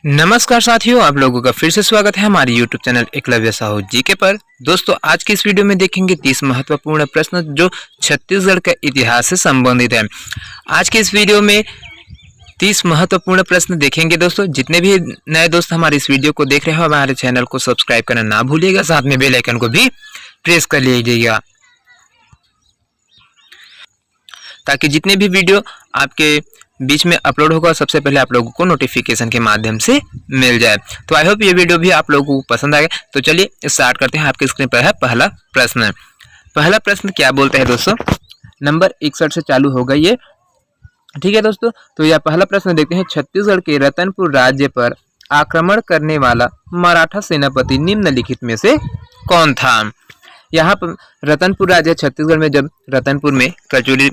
नमस्कार साथियों, आप लोगों का फिर से स्वागत है हमारे YouTube channel Eklavya Sahu GK पर। दोस्तों, आज की इस वीडियो में देखेंगे 30 महत्वपूर्ण प्रश्न जो छत्तीसगढ़ के इतिहास से संबंधित है। आज के इस वीडियो में 30 महत्वपूर्ण प्रश्न देखेंगे। दोस्तों, जितने भी नए दोस्त हमारे इस वीडियो को देख रहे हो, हमारे चैनल को सब्सक्राइब करना ना भूलिएगा, साथ में बेल आइकन को भी प्रेस कर लीजिएगा ताकि जितने भी वीडियो आपके बीच में अपलोड होगा सबसे पहले आप लोगों को नोटिफिकेशन के माध्यम से मिल जाए। तो आई होप ये वीडियो भी आप लोगों को पसंद आएगा। तो चलिए स्टार्ट करते हैं। आपके स्क्रीन पर है पहला प्रश्न। पहला प्रश्न क्या बोलते हैं दोस्तों, नंबर 61 से चालू होगा ये, ठीक है दोस्तों। तो यह पहला प्रश्न देखते हैं। छत्तीसगढ़ के रतनपुर राज्य पर आक्रमण करने वाला मराठा सेनापति निम्नलिखित में से कौन था। यहाँ पर रतनपुर राज्य छत्तीसगढ़ में, जब रतनपुर में कचूरी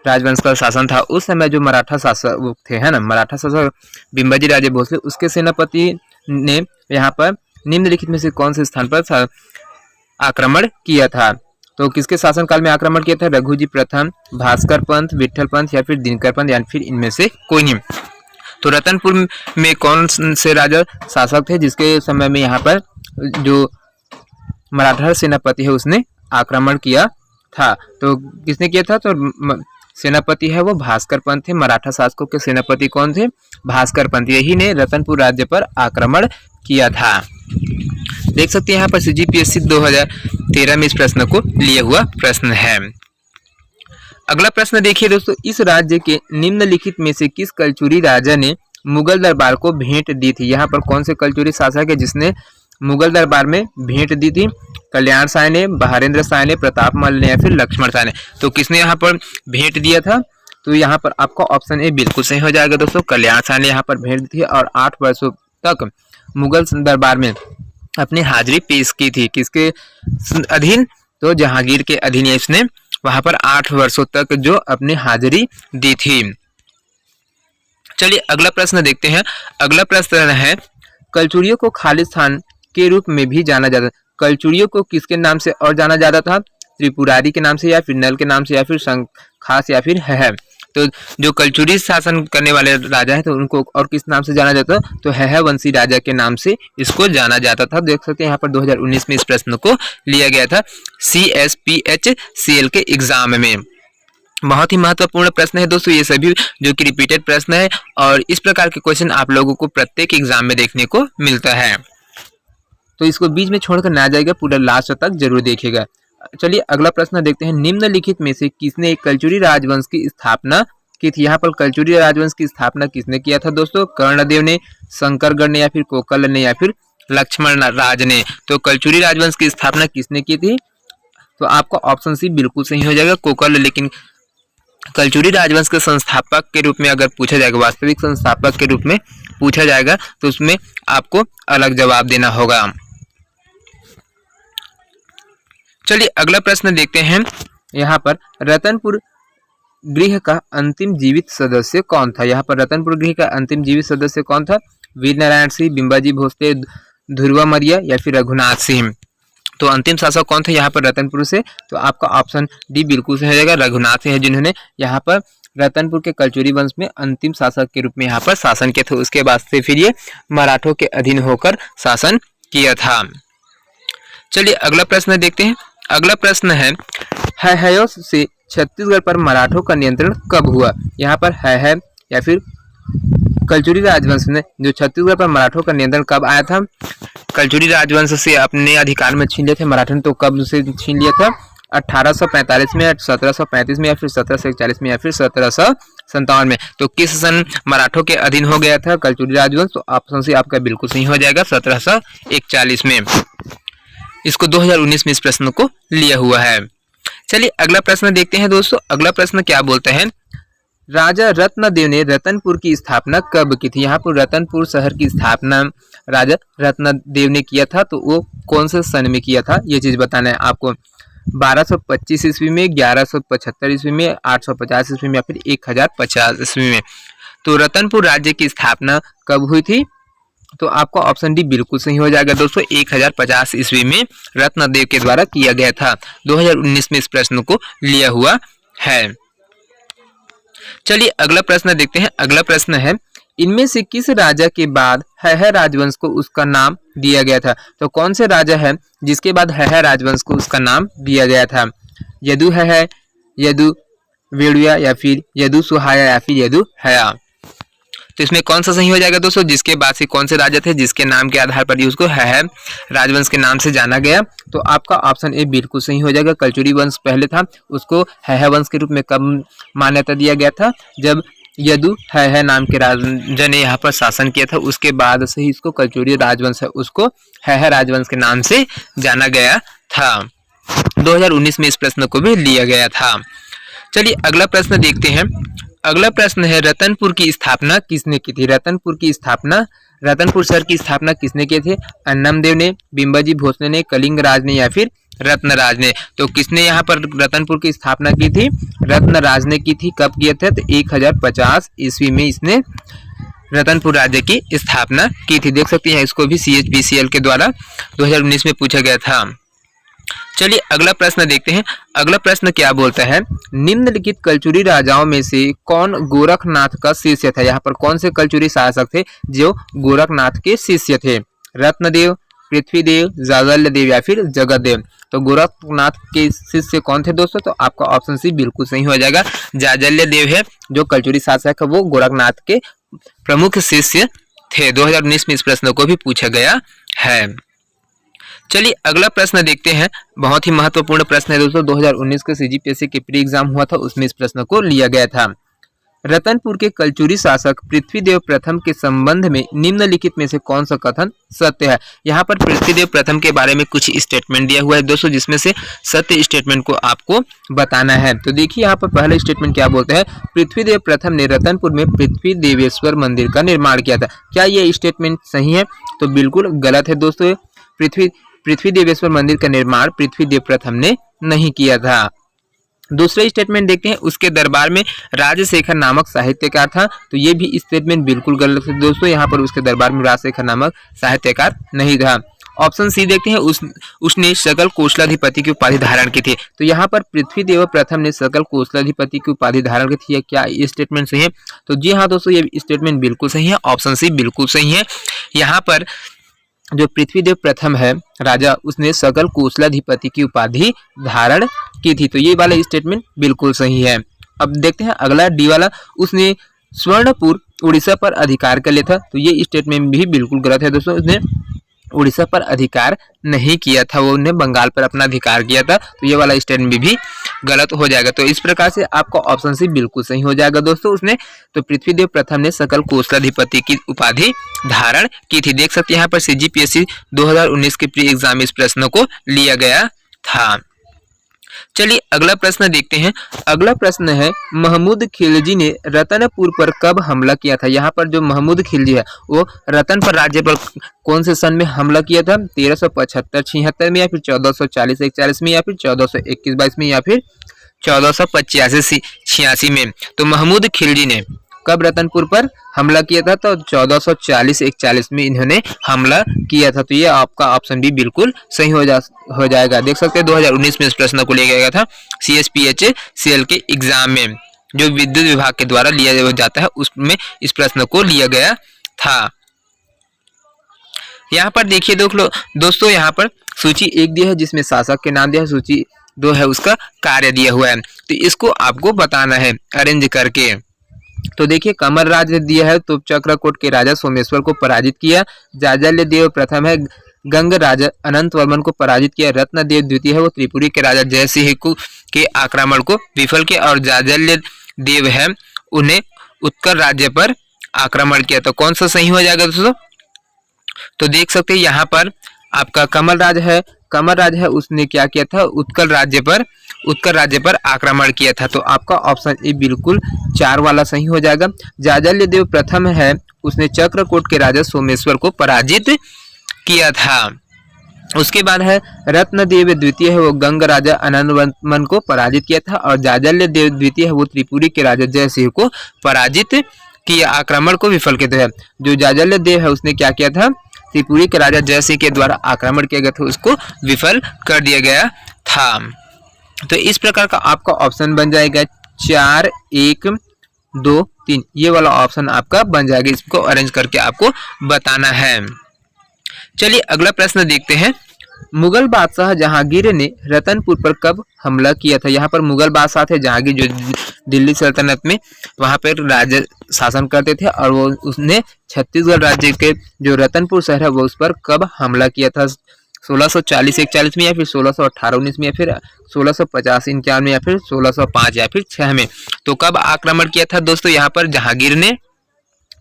राजवंश का शासन था उस समय जो मराठा शासक थे, है ना, मराठा शासक बिम्बाजी राजे भोसले, उसके सेनापति ने यहाँ पर निम्नलिखित में से कौन से स्थान पर आक्रमण किया था। तो किसके शासनकाल में आक्रमण किया था? रघुजी प्रथम, भास्कर पंत, विठल पंत या फिर दिनकर पंत या फिर इनमें से कोई नहीं। तो रतनपुर में कौन से राजा शासक थे जिसके समय में यहाँ पर जो मराठा सेनापति है उसने आक्रमण किया था? तो किसने किया था? तो सेनापति है वो भास्कर पंत थे। मराठा शासकों के सेनापति कौन थे? भास्कर पंत। यही ने रतनपुर राज्य पर आक्रमण किया था। देख सकते हैं यहाँ पर CGPSC 2013 में इस प्रश्न को लिए हुआ प्रश्न है। अगला प्रश्न देखिए दोस्तों, इस राज्य के निम्नलिखित में से किस कलचुरी राजा ने मुगल दरबार को भेंट दी थी? यहाँ पर कौन से कलचुरी शासक है जिसने मुगल दरबार में भेंट दी थी? कल्याण साय ने, बहारेंद्र साय ने, प्रताप मल ने या फिर लक्ष्मण साय ने। तो किसने यहाँ पर भेंट दिया था? तो यहाँ पर आपका ऑप्शन ए बिल्कुल सही हो जाएगा दोस्तों। कल्याण साय ने यहाँ पर भेंट दी थी और 8 वर्षों तक मुगल दरबार में अपनी हाजिरी पेश की थी। किसके अधीन? तो जहांगीर के अधीन इसने वहां पर 8 वर्षों तक जो अपनी हाजिरी दी थी। चलिए अगला प्रश्न देखते हैं। अगला प्रश्न है, कलचुरियों को खालिस्तान के रूप में भी जाना जाता है। कलचुरियों को किसके नाम से और जाना जाता था? त्रिपुरारी के नाम से या फिर नल के नाम से या फिर खास या फिर है। तो जो कलचुरी शासन करने वाले राजा है तो उनको और किस नाम से जाना जाता? तो है वंशी राजा के नाम से इसको जाना जाता था। देख सकते हैं यहाँ पर 2019 में इस प्रश्न को लिया गया था CSPHCL के एग्जाम में। बहुत ही महत्वपूर्ण प्रश्न है दोस्तों ये सभी, जो कि रिपीटेड प्रश्न है और इस प्रकार के क्वेश्चन आप लोगों को प्रत्येक एग्जाम में देखने को मिलता है। तो इसको बीच में छोड़कर ना जाएगा, पूरा लास्ट तक जरूर देखिएगा। चलिए अगला प्रश्न देखते हैं। निम्नलिखित में से किसने कलचुरी राजवंश की स्थापना की थी? यहाँ पर कलचुरी राजवंश की स्थापना किसने किया था दोस्तों? कर्णदेव ने, शंकरगढ़ ने या फिर कोकल ने या फिर लक्ष्मण राज ने। तो कलचुरी राजवंश की स्थापना किसने की थी? तो आपका ऑप्शन सी बिल्कुल सही हो जाएगा, कोकल। लेकिन कलचुरी राजवंश के संस्थापक के रूप में अगर पूछा जाएगा, वास्तविक संस्थापक के रूप में पूछा जाएगा तो उसमें आपको अलग जवाब देना होगा। चलिए अगला प्रश्न देखते हैं। यहाँ पर रतनपुर गृह का अंतिम जीवित सदस्य कौन था? यहाँ पर रतनपुर गृह का अंतिम जीवित सदस्य कौन था? वीर नारायण सिंह, बिम्बाजी भोसले, ध्रुवा मरिया या फिर रघुनाथ सिंह। तो अंतिम शासक कौन थे यहाँ पर रतनपुर से? तो आपका ऑप्शन डी बिल्कुल सही हो जाएगा, रघुनाथ सिंह है जिन्होंने यहाँ पर रतनपुर के कलचुरी वंश में अंतिम शासक के रूप में यहाँ पर शासन किया था। उसके बाद से फिर ये मराठों के अधीन होकर शासन किया था। चलिए अगला प्रश्न देखते हैं। अगला प्रश्न है, हयो से छत्तीसगढ़ पर मराठों का नियंत्रण कब हुआ? यहाँ पर है या फिर कलचुरी राजवंश ने जो छत्तीसगढ़ पर मराठों का नियंत्रण कब आया था? कलचुरी राजवंश से अपने अधिकार में छीन लिए थे मराठों ने। तो कब से छीन लिया था? 1845 में, 1735 में या फिर 1741 में या फिर 1757 में। तो किस सन मराठों के अधीन हो गया था कलचुरी राजवंश? तो ऑप्शन से आपका बिल्कुल सही हो जाएगा, 1741 में। इसको 2019 में इस प्रश्न को लिया हुआ है। चलिए अगला प्रश्न देखते हैं दोस्तों। अगला प्रश्न क्या बोलते हैं, राजा रत्नदेव ने रतनपुर की स्थापना कब की थी? यहाँ पर रतनपुर शहर की स्थापना राजा रत्नदेव ने किया था, तो वो कौन से सन में किया था ये चीज बताना है आपको। 1225 ईस्वी में, 1175 ईस्वी में, 850 ईस्वी में या फिर 1050 ईस्वी में। तो रतनपुर राज्य की स्थापना कब हुई थी? तो आपका ऑप्शन डी बिल्कुल सही हो जाएगा दोस्तों, 1050 ईस्वी में रत्नदेव के द्वारा किया गया था। 2019 में इस प्रश्न को लिया हुआ है। चलिए अगला प्रश्न देखते हैं। अगला प्रश्न है, इनमें से किस राजा के बाद हैहय राजवंश को उसका नाम दिया गया था? तो कौन से राजा है जिसके बाद हैहय राजवंश को उसका नाम दिया गया था? यदु हैहय, यदु वेड़ुया या फिर यदु सुहाया या फिर यदु हया? तो इसमें कौन सा सही हो जाएगा दोस्तों? जिसके बाद से कौन से राजा थे जिसके नाम के आधार पर ही उसको हैहय राजवंश के नाम से जाना गया? तो आपका ऑप्शन ए बिल्कुल सही हो जाएगा। कलचुरी वंश पहले था, उसको हैहय वंश के रूप में कब मान्यता दिया गया था? जब यदु हैहय नाम के राजा ने यहाँ पर शासन किया था, उसके बाद से ही इसको कलचुरी राजवंश है उसको हैहय राजवंश के नाम से जाना गया था। 2019 में इस प्रश्न को भी लिया गया था। चलिए अगला प्रश्न देखते हैं। अगला प्रश्न है रतनपुर की स्थापना किसने की थी? रतनपुर की स्थापना, रतनपुर शहर की स्थापना किसने की थी? अन्नमदेव ने, बिंबाजी भोसले ने, कलिंगराज ने या फिर रत्नराज ने? तो किसने यहाँ पर रतनपुर की स्थापना की थी? रत्नराज ने की थी। कब किया था? तो 1050 ईस्वी में इसने रतनपुर राज्य की स्थापना की थी। देख सकते हैं इसको भी CHPCL के द्वारा 2019 में पूछा गया था। चलिए अगला प्रश्न देखते हैं। अगला प्रश्न क्या बोलता है? निम्नलिखित कलचुरी राजाओं में से कौन गोरखनाथ का शिष्य था? यहाँ पर कौन से कलचुरी शासक थे जो गोरखनाथ के शिष्य थे? रत्नदेव, पृथ्वीदेव, जाजल्यदेव या फिर जगतदेव? तो गोरखनाथ के शिष्य कौन थे दोस्तों? तो आपका ऑप्शन सी बिल्कुल सही हो जाएगा। जाजल्यदेव है जो कलचुरी शासक है, वो गोरखनाथ के प्रमुख शिष्य थे। 2019 में इस प्रश्न को भी पूछा गया है। चलिए अगला प्रश्न देखते हैं। बहुत ही महत्वपूर्ण प्रश्न है दोस्तों। 2019 के CGPSC के प्री एग्जाम हुआ था, उसमें इस प्रश्न को लिया गया था। रतनपुर के कलचुरी शासक पृथ्वीदेव प्रथम के संबंध में निम्नलिखित में से कौन सा कथन सत्य है? यहाँ पर पृथ्वीदेव प्रथम के बारे में कुछ स्टेटमेंट दिया हुआ है दोस्तों, जिसमें से सत्य स्टेटमेंट को आपको बताना है। तो देखिए यहाँ पर पहला स्टेटमेंट क्या बोलते हैं? पृथ्वीदेव प्रथम ने रतनपुर में पृथ्वी देवेश्वर मंदिर का निर्माण किया था। क्या ये स्टेटमेंट सही है? तो बिल्कुल गलत है दोस्तों। पृथ्वी देवेश्वर मंदिर का निर्माण पृथ्वीदेव प्रथम ने नहीं किया था। दूसरा स्टेटमेंट देखते हैं। उसके दरबार में राजशेखर नामक साहित्यकार था। तो ये भी स्टेटमेंट बिल्कुल गलत है दोस्तों। यहाँ पर उसके दरबार में राजशेखर नामक साहित्यकार नहीं था। ऑप्शन सी देखते हैं। उसने सकल कोसलाधिपति की उपाधि धारण की थी। तो यहाँ पर पृथ्वीदेव प्रथम ने सकल कोसलाधिपति की उपाधि धारण की थी। क्या ये स्टेटमेंट सही है? तो जी हाँ दोस्तों, ये स्टेटमेंट बिल्कुल सही है। ऑप्शन सी बिल्कुल सही है। यहाँ पर जो पृथ्वीदेव प्रथम है राजा, उसने सकल कोसलाधिपति की उपाधि धारण की थी। तो ये वाला स्टेटमेंट बिल्कुल सही है। अब देखते हैं अगला डी वाला। उसने स्वर्णपुर उड़ीसा पर अधिकार कर लिया था। तो ये स्टेटमेंट भी बिल्कुल गलत है दोस्तों। उसने उड़ीसा पर अधिकार नहीं किया था, वो उन्हें बंगाल पर अपना अधिकार किया था। तो ये वाला स्टेटमेंट भी गलत हो जाएगा। तो इस प्रकार से आपका ऑप्शन सी बिल्कुल सही हो जाएगा दोस्तों। उसने तो पृथ्वीदेव प्रथम ने सकल कोसलाधिपति की उपाधि धारण की थी। देख सकते हैं यहाँ पर CGPSC 2019 के प्री एग्जाम इस प्रश्न को लिया गया था। चलिए अगला प्रश्न देखते हैं। अगला प्रश्न है महमूद खिलजी ने रतनपुर पर कब हमला किया था? यहाँ पर जो महमूद खिलजी है वो रतनपुर राज्य पर कौन से सन में हमला किया था? 1375-76 में या फिर 1440-41 में या फिर 1421-22 में या फिर 1485-86 में? तो महमूद खिलजी ने कब रतनपुर पर हमला किया था? तो 1440-41 में इन्होंने हमला किया था। तो ये आपका ऑप्शन भी बिल्कुल सही हो जाएगा। देख सकते हैं 2019 में इस प्रश्न को लिया गया था CHPHCL के एग्जाम में, जो विद्युत विभाग के द्वारा लिया जाता है, उसमें इस प्रश्न को लिया गया था। यहाँ पर देखिए दोस्तों, यहाँ पर सूची 1 दिया है जिसमें शासक के नाम दिया है, सूची 2 है उसका कार्य दिया हुआ है। तो इसको आपको बताना है अरेंज करके। तो देखिए कमलराज ने दिया है तो चक्रकोट के राजा सोमेश्वर को पराजित किया। जाजल्यदेव प्रथम है गंग राजा अनंत वर्मन को पराजित किया। रत्नदेव द्वितीय है वो त्रिपुरी के राजा जयसिंह के आक्रमण को विफल किया। और जाजल्यदेव है उन्हें उत्कल राज्य पर आक्रमण किया। तो कौन सा सही हो जाएगा दोस्तों? तो देख सकते हैं यहाँ पर आपका कमलराज है उसने क्या किया था? उत्कल राज्य पर आक्रमण किया था। तो आपका ऑप्शन ए बिल्कुल 4 वाला सही हो जाएगा। जाजल्यदेव प्रथम है उसने चक्रकोट के राजा सोमेश्वर को पराजित किया था। उसके बाद है रत्नदेव द्वितीय है वो गंग राजा अनंत वर्मन को पराजित किया था। और जाजल्यदेव द्वितीय है वो त्रिपुरी के राजा जयसिंह को पराजित किया, आक्रमण को विफल किया था। जो जाजल्यदेव है उसने क्या किया था? त्रिपुरी के राजा जयसिंह के द्वारा आक्रमण किया गया था, उसको विफल कर दिया गया था। तो इस प्रकार का आपका ऑप्शन बन जाएगा 4, 1, 2, 3 ये वाला ऑप्शन आपका बन जाएगा। इसको अरेंज करके आपको बताना है। चलिए अगला प्रश्न देखते हैं। मुगल बादशाह जहांगीर ने रतनपुर पर कब हमला किया था? यहाँ पर मुगल बादशाह थे जहांगीर, जो दिल्ली सल्तनत में वहाँ पर राज्य शासन करते थे, और वो उसने छत्तीसगढ़ राज्य के जो रतनपुर शहर है वो उस पर कब हमला किया था? 1640-41 में, या फिर 1618-19 में, या फिर 1650-51 में, या फिर 1605 या फिर 6 में। तो कब आक्रमण किया था दोस्तों? यहाँ पर जहांगीर ने,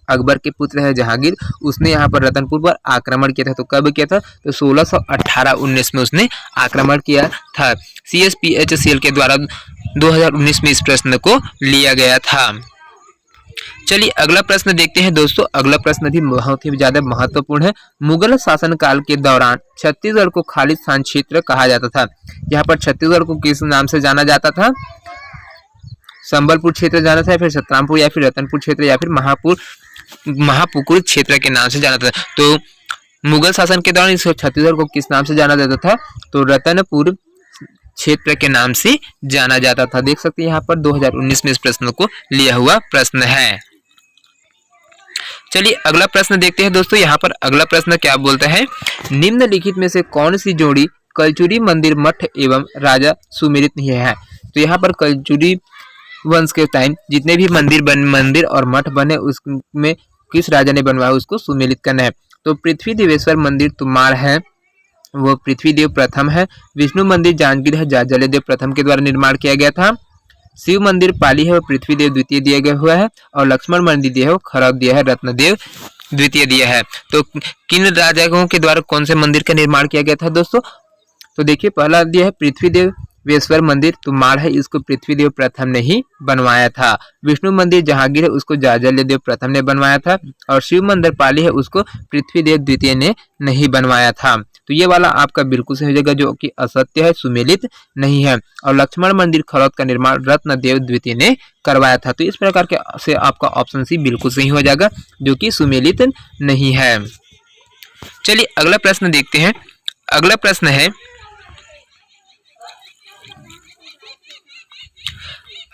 अकबर के पुत्र है जहांगीर, उसने यहाँ पर रतनपुर पर आक्रमण किया था। तो कब किया था? तो 1618-19 में उसने आक्रमण किया था। CSPHCL के द्वारा 2019 में इस प्रश्न को लिया गया था। चलिए अगला प्रश्न देखते हैं दोस्तों। अगला प्रश्न भी बहुत ही ज्यादा महत्वपूर्ण है। मुगल शासनकाल के दौरान छत्तीसगढ़ को खालिस्तान क्षेत्र कहा जाता था। यहाँ पर छत्तीसगढ़ को किस नाम से जाना जाता था? संबलपुर क्षेत्र जाना था, या फिर सतरामपुर, या फिर रतनपुर क्षेत्र, या फिर महापुकुर क्षेत्र के नाम से जाना था। तो मुगल शासन के दौरान इस छत्तीसगढ़ को किस नाम से जाना जाता था? तो रतनपुर क्षेत्र के नाम से जाना जाता था। देख सकते हैं यहाँ पर 2019 में इस प्रश्न को लिया हुआ प्रश्न है। चलिए अगला प्रश्न देखते हैं दोस्तों। यहाँ पर अगला प्रश्न क्या बोलता है? निम्नलिखित में से कौन सी जोड़ी कलचुरी मंदिर मठ एवं राजा सुमेलित नहीं है? तो यहाँ पर कलचुरी वंश के टाइम जितने भी मंदिर और मठ बने उसमें किस राजा ने बनवाया उसको सुमेलित करना है। तो पृथ्वी देवेश्वर मंदिर तुमाड़ है, वो पृथ्वी देव प्रथम है। विष्णु मंदिर जांजगीर है, जाजल्य देव प्रथम के द्वारा निर्माण किया गया था। शिव मंदिर पाली है, वो पृथ्वी देव द्वितीय दिया गया हुआ है। और लक्ष्मण मंदिर दिया है, वो खरब दिया है, रत्नदेव द्वितीय दिया है। तो किन राजाओं के द्वारा कौन से मंदिर का निर्माण किया गया था दोस्तों? तो देखिए पहला दिया है पृथ्वी देव वेश्वर मंदिर तुमाड़ है, इसको पृथ्वी देव प्रथम ने ही बनवाया था। विष्णु मंदिर जहांगीर है, उसको जाजल्य देव प्रथम ने बनवाया था। और शिव मंदिर पाली है, उसको पृथ्वी देव द्वितीय ने नहीं बनवाया था। तो ये वाला आपका बिल्कुल सही हो जाएगा, जो कि असत्य है, सुमेलित नहीं है। और लक्ष्मण मंदिर खरौद का निर्माण रत्नदेव द्वितीय ने करवाया था। तो इस प्रकार के से आपका ऑप्शन सी बिल्कुल सही हो जाएगा, जो कि सुमेलित नहीं है। चलिए अगला प्रश्न देखते हैं। अगला प्रश्न है,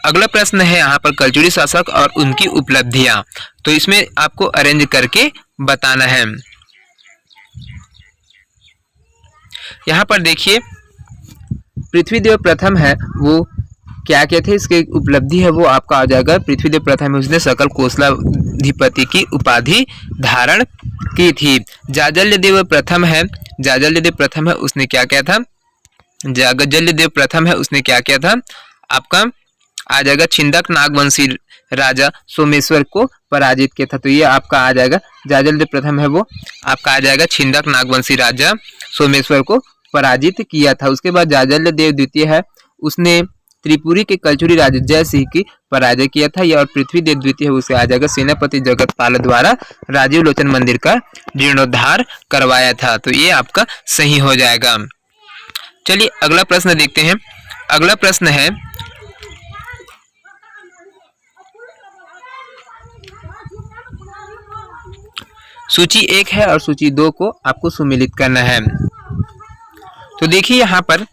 अगला प्रश्न है यहाँ पर कलचुरी शासक और उनकी उपलब्धियां। तो इसमें आपको अरेंज करके बताना है। यहाँ पर देखिए पृथ्वीदेव प्रथम है, वो क्या कहते हैं, इसके उपलब्धि है वो आपका आ जाएगा। पृथ्वीदेव प्रथम है, उसने सकल कोसलाधिपति की उपाधि धारण की थी। जाजल्य देव प्रथम है, जाजल्य देव प्रथम है, उसने क्या किया था? जाजल्य देव प्रथम है, उसने क्या किया था? आपका आ जाएगा छिंदक नागवंशी राजा सोमेश्वर को पराजित किया था। तो ये आपका आ जाएगा जाजल्य देव प्रथम है, वो आपका आ जाएगा छिंदक नागवंशी राजा सोमेश्वर को पराजित किया था। उसके बाद जाजल्य देव द्वितीय है, उसने त्रिपुरी के कलचुरी राजा जय सिंह की पराजय किया था। यह और पृथ्वी देव द्वितीय है, उसे आ जाएगा सेनापति जगतपाल द्वारा राजीव लोचन मंदिर का जीर्णोद्धार करवाया था। तो ये आपका सही हो जाएगा। चलिए अगला प्रश्न देखते हैं। अगला प्रश्न है, सूची 1 है और सूची 2 को आपको सुमेलित करना है। तो देखिए यहाँ पर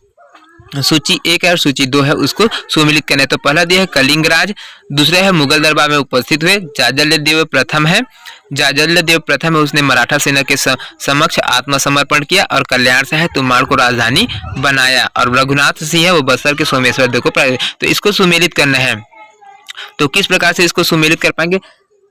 सूची 1 है और सूची 2 है, उसको सुमेलित करना है। तो पहला दिया है कलिंगराज, दूसरा है मुगल दरबार में उपस्थित हुए जाजल्य देव प्रथम है। जाजल्य देव प्रथम है, उसने मराठा सेना के समक्ष आत्मसमर्पण किया और कल्याण से है तुमाड़ को राजधानी बनाया। और रघुनाथ सिंह है, वो बस्तर के सोमेश्वर देव को तो इसको सुमेलित करना है। तो किस प्रकार से इसको सुमेलित कर पाएंगे?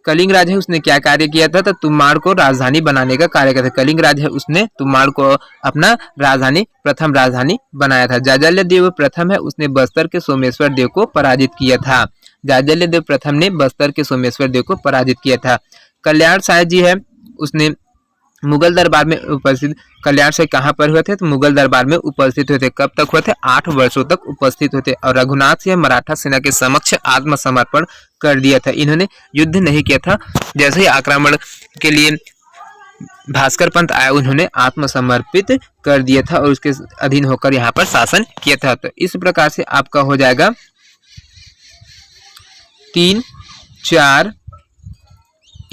कलिंग राज है, उसने क्या कार्य किया था? तो तुमाड़ को राजधानी बनाने का कार्य किया था। कलिंग राज है, उसने तुमाड़ को अपना राजधानी प्रथम राजधानी बनाया था। जाजल्य देव प्रथम है, उसने बस्तर के सोमेश्वर देव को पराजित किया था। जाजल्य देव प्रथम ने बस्तर के सोमेश्वर देव को पराजित किया था। कल्याण साय जी है, उसने मुगल दरबार में उपस्थित, कल्याण से कहाँ पर हुए थे? तो मुगल दरबार में उपस्थित हुए थे। कब तक हुए थे? 8 वर्षों तक उपस्थित हुए थे। और रघुनाथ सिंह मराठा सेना के समक्ष आत्मसमर्पण कर दिया था। इन्होंने युद्ध नहीं किया था, जैसे ही आक्रमण के लिए भास्कर पंत आया, उन्होंने आत्मसमर्पित कर दिया था और उसके अधीन होकर यहाँ पर शासन किया था। तो इस प्रकार से आपका हो जाएगा 3, 4,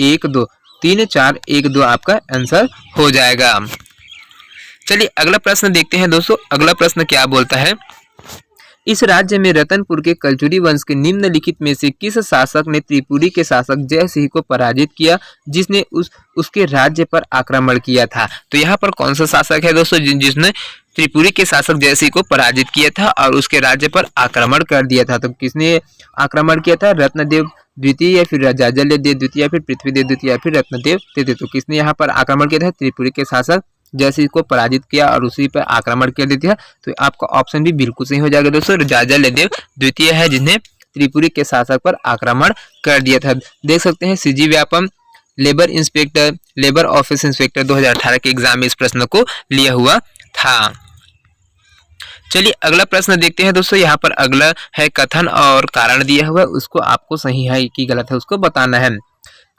1, 2, 3, 4, 1, 2 आपका आंसर हो जाएगा। चलिए अगला प्रश्न देखते हैं दोस्तों। अगला प्रश्न क्या बोलता है? इस राज्य में रतनपुर के कलचुरी वंश के निम्नलिखित में से किस शासक ने त्रिपुरी के शासक जयसिंह को पराजित किया, जिसने उसके राज्य पर आक्रमण किया था? तो यहाँ पर कौन सा शासक है दोस्तों जिसने त्रिपुरी के शासक जयसिंह को पराजित किया था और उसके राज्य पर आक्रमण कर दिया था? तो किसने आक्रमण किया था? रत्नदेव द्वितीय या फिर जाजल्यदेव द्वितीय या फिर पृथ्वीदेव द्वितीय या फिर रत्नदेव तृतीय। तो किसने यहाँ पर आक्रमण किया था? त्रिपुरी के शासक जयसिंह को पराजित किया और उसी पर आक्रमण कर दिया। तो आपका ऑप्शन भी बिल्कुल सही हो जाएगा दोस्तों, जाजल्यदेव द्वितीय है जिसने त्रिपुरी के शासक पर आक्रमण कर दिया था। देख सकते हैं CG Vyapam labour inspector, labour office inspector 2018 के एग्जाम में इस प्रश्न को लिया हुआ था। चलिए अगला प्रश्न देखते हैं दोस्तों। यहाँ पर अगला है कथन और कारण दिया हुआ है, उसको आपको सही है कि गलत है उसको बताना है।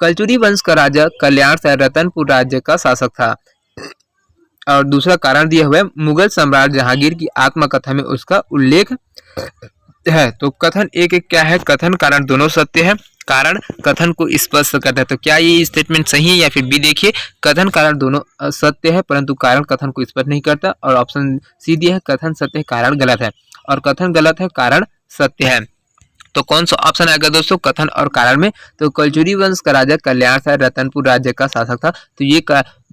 कलचुरी वंश का राजा कल्याण शाह रतनपुर राज्य का शासक था। और दूसरा कारण दिया हुआ है, मुगल सम्राट जहांगीर की आत्मकथा में उसका उल्लेख है। तो कथन एक क्या है? कथन कारण दोनों सत्य है, कारण कथन को स्पष्ट करता है। तो क्या ये स्टेटमेंट सही है या फिर बी? देखिए कथन कारण दोनों सत्य है परंतु कारण कथन को स्पष्ट नहीं करता। और ऑप्शन सी दिया है, कथन सत्य है कारण गलत है, और कथन गलत है कारण सत्य है। तो कौन सा ऑप्शन आएगा दोस्तों कथन और कारण में? तो कलचुरी वंश का राजा कल्याण शाह रतनपुर राज्य का शासक था। तो ये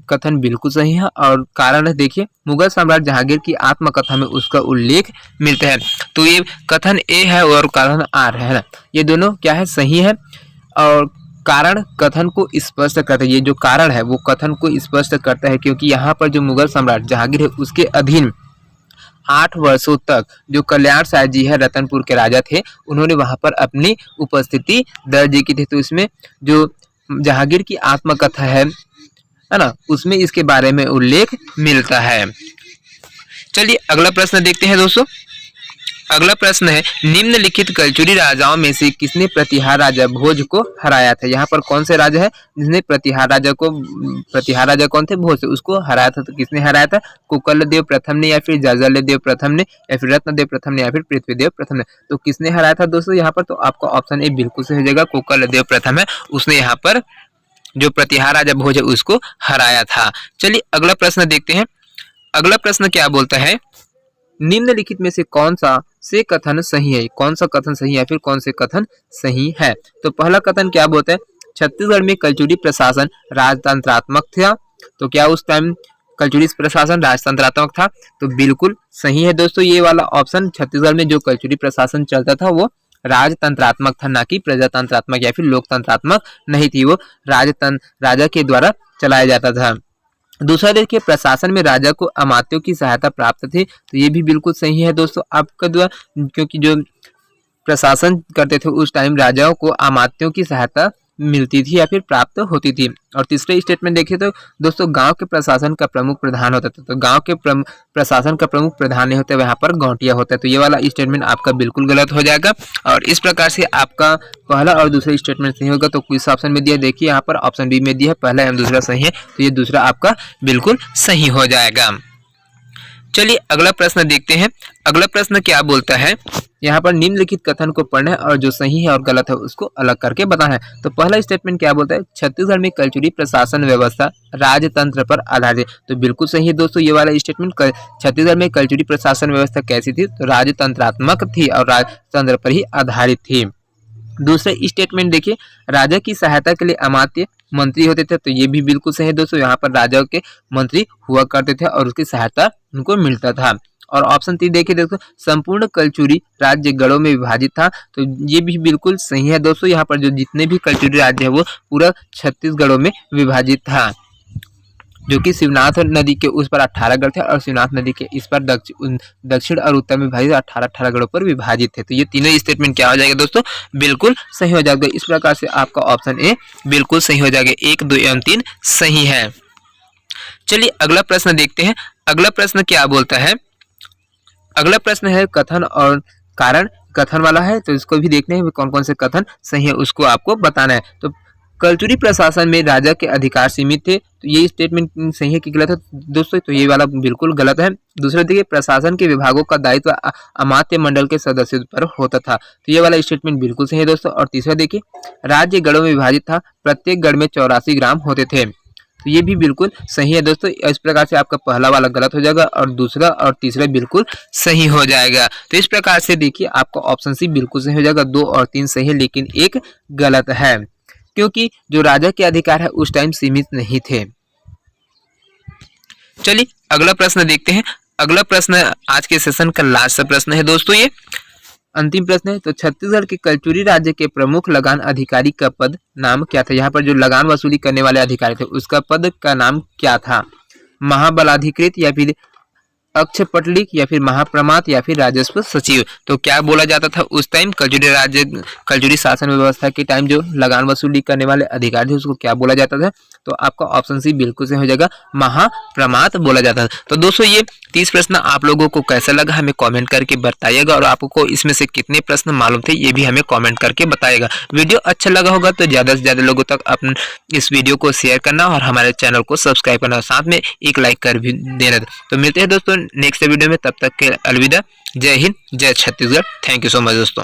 कथन बिल्कुल सही है। और कारण है देखिए, मुगल सम्राट जहांगीर की आत्मकथा में उसका उल्लेख मिलता है। तो ये कथन ए है और कथन आर है ना, ये दोनों क्या है? सही है। और कारण कथन को स्पष्ट करता है, ये जो कारण है वो कथन को स्पष्ट करता है, क्योंकि यहाँ पर जो मुगल सम्राट जहांगीर है उसके अधीन 8 वर्षों तक जो कल्याण शाह जी है रतनपुर के राजा थे, उन्होंने वहां पर अपनी उपस्थिति दर्ज की थी। तो इसमें जो जहांगीर की आत्मकथा है ना, उसमें इसके बारे में उल्लेख मिलता है। चलिए अगला प्रश्न देखते हैं दोस्तों। अगला प्रश्न है, निम्नलिखित कलचुरी राजाओं में से किसने प्रतिहार राजा भोज को हराया था? यहाँ पर कौन से राजा है जिसने प्रतिहार राजा कौन थे? भोज, उसको हराया था। तो किसने हराया था? कुकलदेव प्रथम ने या फिर जाजल्यदेव प्रथम ने या फिर रत्नदेव प्रथम ने या फिर पृथ्वीदेव प्रथम ने? तो किसने हराया था दोस्तों यहाँ पर? तो आपका ऑप्शन ए बिल्कुल सही हो जाएगा, कुकलदेव प्रथम है, उसने यहाँ पर जो प्रतिहार राजा भोज है उसको हराया था। चलिए अगला प्रश्न देखते हैं। अगला प्रश्न क्या बोलता है, निम्नलिखित में से कौन सा से कथन सही है? कौन सा कथन सही है या फिर कौन से कथन सही है? तो पहला कथन क्या बोलता है, छत्तीसगढ़ में कलचुरी प्रशासन राजतंत्रात्मक था। तो क्या उस टाइम कलचुरी प्रशासन राजतंत्रात्मक था? तो बिल्कुल सही है दोस्तों ये वाला ऑप्शन। छत्तीसगढ़ में जो कलचुरी प्रशासन चलता था वो राजतंत्रात्मक था, ना कि प्रजातंत्रात्मक या फिर लोकतंत्रात्मक नहीं थी, वो राजा के द्वारा चलाया जाता था। दूसरा देखिए, प्रशासन में राजा को अमात्यों की सहायता प्राप्त थी। तो ये भी बिल्कुल सही है दोस्तों आपका द्वारा, क्योंकि जो प्रशासन करते थे उस टाइम राजाओं को अमात्यों की सहायता मिलती थी या फिर प्राप्त होती थी। और तीसरे स्टेटमेंट देखिए तो दोस्तों, गांव के प्रशासन का प्रमुख प्रधान होता था। तो गांव के प्रशासन का प्रमुख प्रधान नहीं होता, वहाँ पर गौटिया होता है। तो ये वाला स्टेटमेंट आपका बिल्कुल गलत हो जाएगा। और इस प्रकार से आपका पहला और दूसरा स्टेटमेंट सही होगा। तो किस ऑप्शन में दिया? देखिए यहाँ पर ऑप्शन बी में दिया है, पहला एवं दूसरा सही है, तो ये दूसरा आपका बिल्कुल सही हो जाएगा। चलिए अगला प्रश्न देखते हैं। अगला प्रश्न क्या बोलता है, यहाँ पर निम्नलिखित कथन को पढ़ना है और जो सही है और गलत है उसको अलग करके बताना है। तो पहला स्टेटमेंट क्या बोलता है, छत्तीसगढ़ में कलचुरी प्रशासन व्यवस्था राजतंत्र पर आधारित। तो बिल्कुल सही है दोस्तों ये वाला स्टेटमेंट। छत्तीसगढ़ में कलचुरी प्रशासन व्यवस्था कैसी थी? तो राजतंत्रात्मक थी और राजतंत्र पर ही आधारित थी। दूसरा स्टेटमेंट देखिए, राजा की सहायता के लिए अमात्य मंत्री होते थे। तो ये भी बिल्कुल सही है दोस्तों, यहाँ पर राजा के मंत्री हुआ करते थे और उसकी सहायता उनको मिलता था। और ऑप्शन 3 देखिए दोस्तों, संपूर्ण कलचुरी राज्य गढ़ों में विभाजित था। तो ये भी बिल्कुल सही है दोस्तों, यहाँ पर जो जितने भी कलचुरी राज्य है वो पूरा 36 गढ़ों में विभाजित था, जो कि शिवनाथ नदी के उस पर 18 गढ़ थे और शिवनाथ नदी के इस पर दक्षिण और उत्तर में विभाजित 18 गढ़ों पर विभाजित थे। तो ये तीनों स्टेटमेंट क्या हो जाएगा दोस्तों? बिल्कुल सही हो जाएगा। इस प्रकार से आपका ऑप्शन ए बिल्कुल सही हो जाएगा, 1, 2 एवं 3 सही है। चलिए अगला प्रश्न देखते हैं। अगला प्रश्न क्या बोलता है, अगला प्रश्न है कथन और कारण, कथन वाला है। तो इसको भी देखने हैं कौन कौन से कथन सही है उसको आपको बताना है। तो कलचुरी प्रशासन में राजा के अधिकार सीमित थे। तो ये स्टेटमेंट सही है कि गलत है दोस्तों? तो ये वाला बिल्कुल गलत है। दूसरा देखिए, प्रशासन के विभागों का दायित्व अमात्य मंडल के सदस्यों पर होता था। तो ये वाला स्टेटमेंट बिल्कुल सही है दोस्तों। और तीसरा देखिए, राज्य गढ़ों में विभाजित था, प्रत्येक गढ़ में 84 ग्राम होते थे। तो ये भी बिल्कुल सही है दोस्तों। इस प्रकार से आपका पहला वाला गलत हो जाएगा और दूसरा और तीसरा बिल्कुल सही हो जाएगा। तो इस प्रकार से देखिए आपका ऑप्शन सी बिल्कुल सही हो जाएगा। 2 और 3 सही है लेकिन एक गलत है, क्योंकि जो राजा के अधिकार है उस टाइम सीमित नहीं थे। चलिए अगला प्रश्न देखते हैं। अगला प्रश्न आज के सेशन का लास्ट प्रश्न है दोस्तों, ये अंतिम प्रश्न है। तो छत्तीसगढ़ के कलचुरी राज्य के प्रमुख लगान अधिकारी का पद नाम क्या था? यहाँ पर जो लगान वसूली करने वाले अधिकारी थे उसका पद का नाम क्या था? महाबलाधिकृत या फिर अक्षपटलिक या फिर महाप्रमात या फिर राजस्व सचिव। तो क्या बोला जाता था उस टाइम कलचुरी शासन व्यवस्था के टाइम जो लगान वसूली करने वाले अधिकारी थे उसको क्या बोला जाता था? तो आपका ऑप्शन सी बिल्कुल सही हो जाएगा, महाप्रमात बोला जाता था। तो दोस्तों ये 30 प्रश्न आप लोगों को कैसा लगा हमें कमेंट करके बताइएगा, और आपको इसमें से कितने प्रश्न मालूम थे ये भी हमें कमेंट करके बताइएगा। वीडियो अच्छा लगा होगा तो ज़्यादा से ज़्यादा लोगों तक अपने इस वीडियो को शेयर करना और हमारे चैनल को सब्सक्राइब करना, साथ में एक लाइक कर भी देना। तो मिलते हैं दोस्तों नेक्स्ट वीडियो में, तब तक के अलविदा। जय हिंद, जय Chhattisgarh. Thank you so much दोस्तों।